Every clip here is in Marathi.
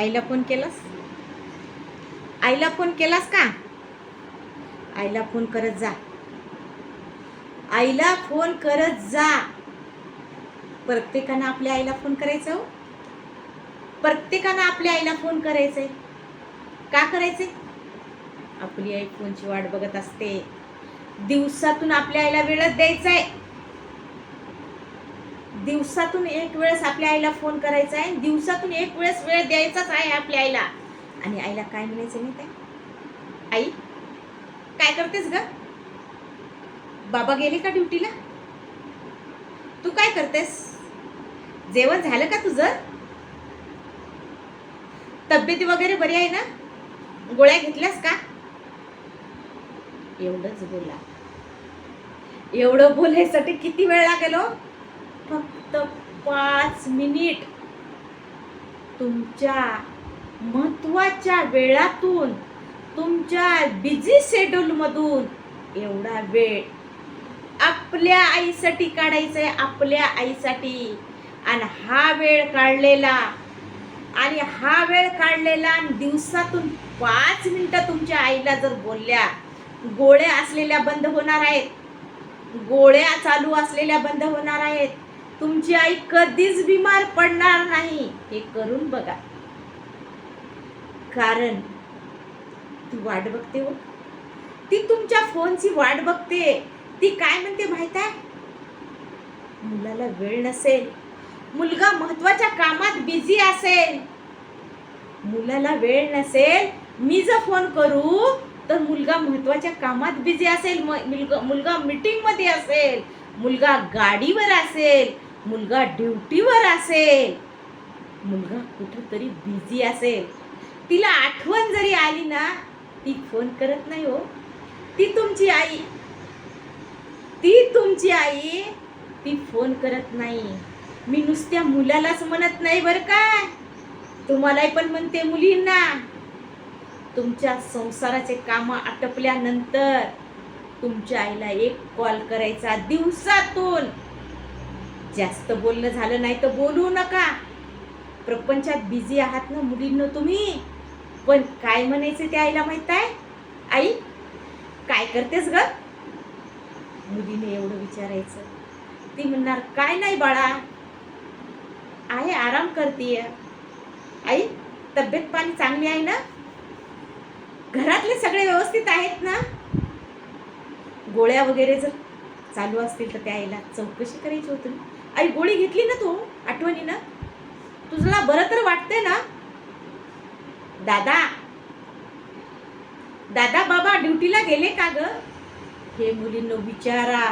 आईला फोन केलास? आईला फोन केलास का? आईला फोन करत जा. आईला फोन करत जा. प्रत्येकानं आपल्या आईला फोन करायचं हो. प्रत्येकानं आपल्या आईला फोन करायचंय. का करायचंय? आपली आई फोनची वाट बघत असते. दिवसातून आपल्या आईला वेळच द्यायचाय. दिवसातून एक वेळेस आपल्या आईला फोन करायचा आहे. दिवसातून एक वेळेस वेळ द्यायचाच आहे आपल्या आईला. आणि आईला काय म्हणायचं नाही काय? आई काय करतेस ग? बाबा गेले का ड्युटीला? तू काय करतेस? जेवण झालं का तुझं? तब्येती वगैरे बरी आहे ना? गोळ्या घेतल्यास का? एवढंच बोला. एवढं बोलायसाठी किती वेळ लागेल हो? फक्त 5 मिनिट. तुमच्या महत्वाच्या वेळातून, तुमच्या बिझी शेड्यूल मधून एवढा वेळ आपल्या आईसाठी काढायचंय. आपल्या आईसाठी. आणि हा वेळ काढलेला दिवसातून 5 मिनिटं तुमच्या आईला जर बोलल्या, गोळ्या असलेल्या बंद होणार आहेत. गोळ्या चालू असलेल्या बंद होणार आहेत. तुमची आई कधीच बिमार पडणार नाही. हे करून बघा. कारण ती वाट बघते हो. ती तुमच्या फोनची वाट बघते. ती काय म्हणते माहित आहे? मुलाला वेळ नसेल, मुलगा महत्वाच्या कामात बिझी असेल, मुलाला वेळ नसेल, मी जर फोन करू तर मुलगा महत्वाच्या कामात बिझी असेल, मुलगा मीटिंग मध्ये असेल, मुलगा गाडीवर असेल, मुलगा ड्युटीवर असेल, मुलगा कुठंतरी बिझी असेल. तिला आठवण जरी आली ना, ती फोन करत नाही हो. ती तुमची आई ती फोन करत नाही. मी नुसत्या मुलालाच म्हणत नाही बरं का, तुम्हालाही पण म्हणते मुलींना. तुमच्या संसाराचे काम आटपल्यानंतर तुमच्या आईला एक कॉल करायचा दिवसातून. जास्त बोलणं झालं नाही तर बोलू नका. प्रपंचात बिझी आहात ना मुलींनो तुम्ही. पण काय म्हणायचं त्या आईला माहित आहे? आई काय करतेस ग? मुलीने एवढं विचारायचं. ती म्हणणार काय नाही बाळा, आहे आराम करतीये. आई तब्येत पाणी चांगली आहे ना? घरातले सगळे व्यवस्थित आहेत ना? गोळ्या वगैरे जर चालू असतील तर त्या आईला चौकशी करायची होती. आई गोळी घेतली ना तू आठवणीनं? तुझला बरं तर वाटते ना? दादा बाबा ड्युटीला गेले का ग? हे मुलींनो विचारा.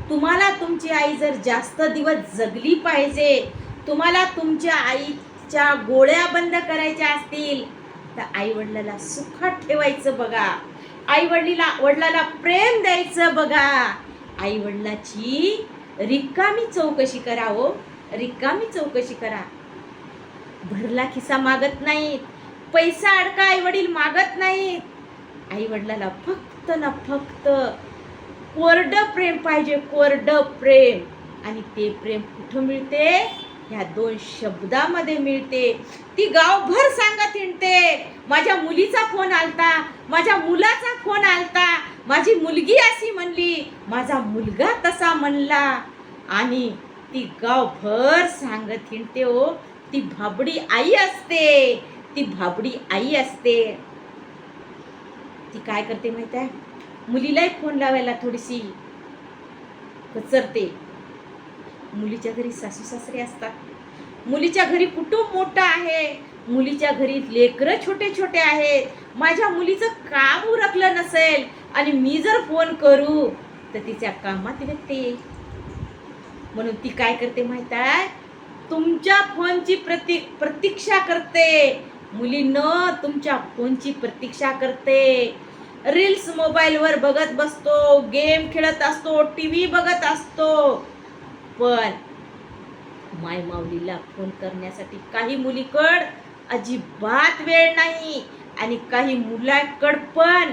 तुम्हाला तुमची आई जर जास्त दिवस जगली पाहिजे, तुम्हाला तुमच्या आईच्या गोळ्या बंद करायच्या असतील तर आई वडिलाला सुखात ठेवायचं बघा. आई वडिलाला प्रेम द्यायचं बघा. आई वडिलाची रिकामी चौकशी करा हो. रिकामी चौकशी करा. भरला खिसा मागत नाहीत. पैसा अडका आई वडील मागत नाहीत. आई वडिलाला फक्त ना फक्त कोरडं प्रेम पाहिजे. कोरडं प्रेम. आणि ते प्रेम कुठं मिळते? ह्या 2 शब्दामध्ये मिळते. ती गावभर सांगत हिंडते, माझ्या मुलीचा फोन आलता, माझ्या मुलाचा फोन आलता, माझी मुलगी अशी म्हणली, माझा मुलगा तसा म्हणला. आणि ती गावभर सांगत हिंडते हो. ती भाबडी आई असते. ती भाबडी आई असते. ती काय करते माहित आहे? मुलीलाही फोन लावायला थोडीशी कचरते. मुलीच्या घरी सासू सासरे असतात. मुलीच्या घरी कुटुंब मोठं आहे. मुलीच्या घरी लेकरं छोटे छोटे आहेत. माझ्या मुलीचं काम उरकलं नसेल आणि मी जर फोन करू तर तिच्या कामात व्यत्यय येईल. म्हणून ती काय करते माहित आहे? तुमच्या फोनची प्रतीक्षा करते. मुलींनो तुमच्या फोनची प्रतीक्षा करते. रील्स मोबाईलवर बघत बसतो, गेम खेळत असतो, टीव्ही बघत असतो. पण माय माऊलीला फोन करण्यासाठी काही मुलीकड अजिबात वेळ नाही आणि काही मुलाकड पण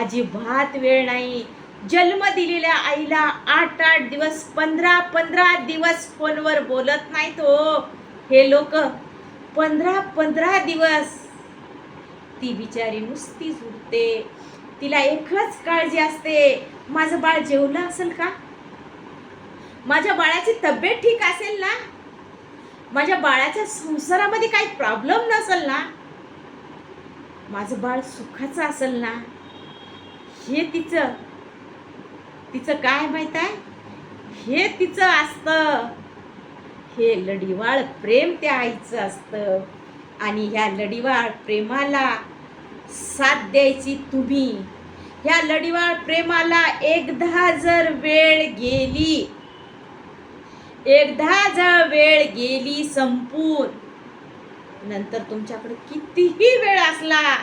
अजिबात वेळ नाही. जन्म दिलेल्या आईला 8-8 दिवस 15-15 दिवस फोनवर बोलत नाहीत हो हे लोक. 15 दिवस ती बिचारी नुसती झुरते. तिला एकच काळजी असते, माझं बाळ जेवलं असेल का, माझ्या बाळाची तब्येत ठीक असेल ना, माझ्या बाळाच्या संसारामध्ये काही प्रॉब्लेम नसेल ना, माझं बाळ सुखाचं असेल ना. हे तिचं काय माहित आहे, हे तिचं असतं. हे लढीवाळ प्रेम त्या आईचं असतं. आणि ह्या लढीवाळ प्रेमाला साथ द्यायची तुम्ही. ह्या लढीवाळ प्रेमाला एकदा जर वेळ गेली संपून, नंतर तुमच्याकडे कितीही वेळ असला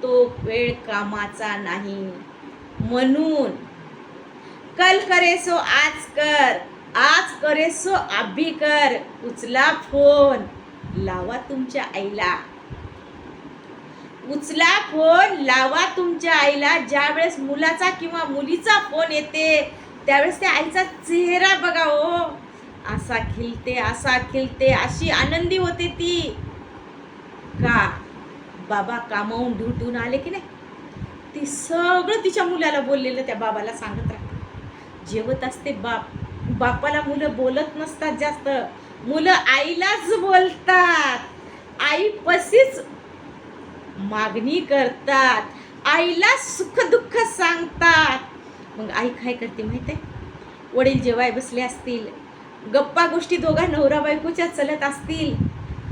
तो वेळ कामाचा नाही. म्हणून कल करे सो आज कर, आज करे सो अभी कर. उचला फोन, लावा तुमच्या आईला. उचला फोन, लावा तुमच्या आईला. ज्या वेळेस मुलाचा किंवा मुलीचा फोन येते त्यावेळेस त्या आईचा चेहरा बघा हो, असा खिलते, अशी आनंदी होते ती. का बाबा कामावून ड्युटीहून आले की नाही, ती सगळं तिच्या मुलाला बोललेलं त्या बाबाला सांगत राहते. जेवत असते बापाला मुलं बोलत नसतात जास्त, मुलं आईलाच बोलतात. आई पशीच मागणी करतात, आईला सुख दुःख सांगतात. मग आई काय करते माहिती आहे, वडील जेवाय बसले असतील, गप्पा गोष्टी दोघा नवरा बायकोच्या चलत असतील,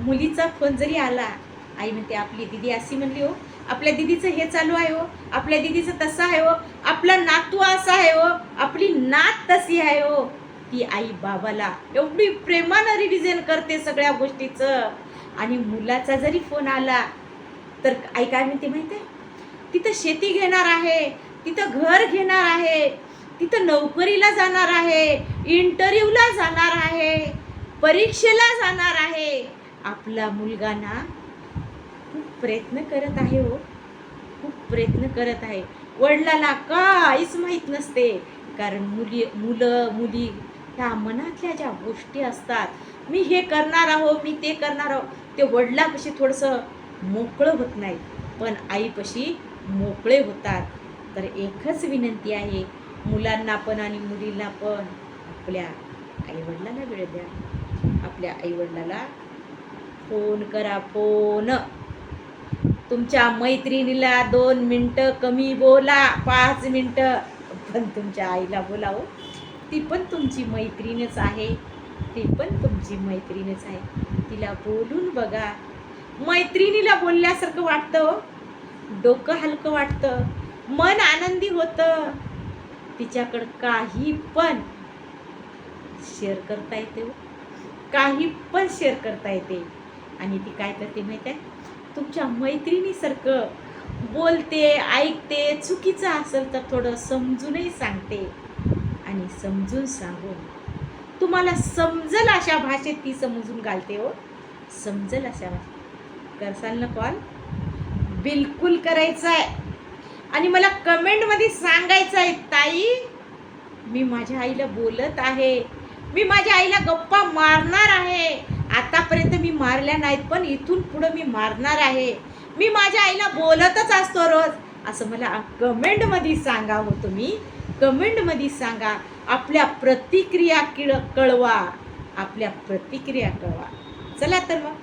मुलीचा फोन जरी आला, आई म्हणते आपली दिदी अशी म्हणली हो, आपल्या दिदीचं हे चालू आहे हो, आपल्या दिदीचं तसं आहे हो, आपला नातू असा आहे हो, आपली नात तशी आहे हो. ती आई बाबाला एवढी प्रेमानं रिव्हिजन करते सगळ्या गोष्टीचं. आणि मुलाचा जरी फोन आला तर आई काय म्हणते माहिती आहे, तिथं शेती घेणार आहे, तिथं घर घेणार आहे, तिथं नोकरीला जाणार आहे, इंटरव्ह्यूला जाणार आहे, परीक्षेला जाणार आहे. आपला मुलगा ना खूप प्रयत्न करत आहे हो, खूप प्रयत्न करत आहे. वडिलाला काहीच माहीत नसते, कारण मुली ह्या मनातल्या ज्या गोष्टी असतात, मी हे करणार आहो, मी ते करणार आहो, ते वडिलापाशी थोडंसं मोकळं होत नाही, पण आईपाशी मोकळे होतात. तर एकच विनंती आहे, मुलांना पण आणि मुलींना पण आपल्या आईवडिलांना वेळ द्या. आपल्या आईवडिलाला फोन करा, फोन. तुमच्या मैत्रिणीला 2 मिनटं कमी बोला, 5 मिनटं, पण तुमच्या आईला बोलावं. ती पण तुमची मैत्रीणच आहे, ती पण तुमची मैत्रीणच आहे. तिला बोलून बघा, मैत्रिणीला बोलल्यासारखं वाटतं, डोकं हलकं वाटतं, मन आनंदी होतं. तिच्याकडं काही पण शेअर करता येते, काही पण शेअर करता येते. आणि ती काय करते माहिती आहे, तुमच्या मैत्रिणीसारखं बोलते, ऐकते. चुकीचं असेल तर थोडं समजूनही सांगते, आणि समजून सांगून तुम्हाला समजल अशा भाषेत ती समजून घालते हो. समजल अशा भाषेत करसाल ना कॉल, बिलकुल करायचा आहे. आणि मला कमेंटमध्ये सांगायचं आहे, ताई मी माझ्या आईला बोलत आहे, मी माझ्या आईला गप्पा मारणार आहे. आतापर्यंत मी मारल्या नाहीत, पण इथून पुढं मी मारणार आहे. मी माझ्या आईला बोलतच असतो रोज, असं मला कमेंटमध्ये सांगा हो. तुम्ही कमेंटमध्ये सांगा, आपल्या प्रतिक्रिया कळवा, आपल्या प्रतिक्रिया कळवा. चला तर मग